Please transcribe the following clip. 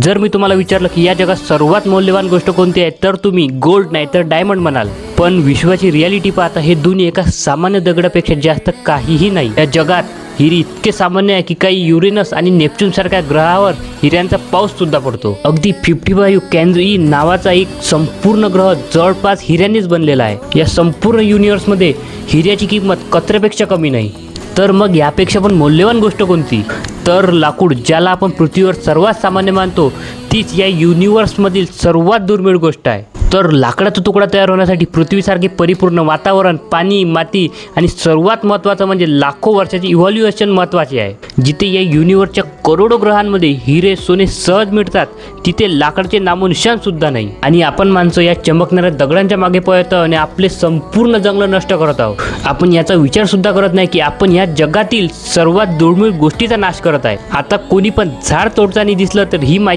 जर मी तुम्हाला विचारलं की या जगात सर्वात मौल्यवान गोष्ट कोणती आहे, तर तुम्ही गोल्ड नाही तर डायमंड म्हणाल. पण विश्वाची रियालिटी पाहता हे दोन्ही एका सामान्य दगडापेक्षा जास्त काहीही नाही. या जगात हिरे इतके सामान्य आहे की काही युरेनस आणि नेपच्यून सारख्या ग्रहावर हिऱ्यांचा पाऊस सुद्धा पडतो. अगदी 55 कॅन्झी नावाचा एक संपूर्ण ग्रह जवळपास हिऱ्यांनीच बनलेला आहे. या संपूर्ण युनिव्हर्समध्ये हिऱ्याची किंमत कचऱ्यापेक्षा कमी नाही. तर मग यापेक्षा पण मौल्यवान गोष्ट कोणती? तर लाकूड, ज्याला आपण पृथ्वीवर सर्वात सामान्य मानतो, तीच या युनिव्हर्समधील सर्वात दुर्मिळ गोष्ट आहे. तर लाकडाचा तुकडा तयार होण्यासाठी पृथ्वीसारखे परिपूर्ण वातावरण, पाणी, माती आणि सर्वात महत्त्वाचं म्हणजे लाखो वर्षाचे इव्हॉल्युएशन महत्त्वाचे आहे. जिथे या युनिव्हर्सच्या करोडो ग्रहांमध्ये हिरे सोने सहज मिळतात, तिथे लाकडाचे नामोनिशाण सुद्धा नाही. आणि आपण माणसं या चमकणाऱ्या दगडांच्या मागे पळत आहोत आणि आपले संपूर्ण जंगल नष्ट करत आहोत. आपण याचा विचार सुद्धा करत नाही की आपण या जगातील सर्वात दुर्मिळ गोष्टीचा नाश करत आहे. आता कोणी पण झाड तोडताना दिसलं तर ही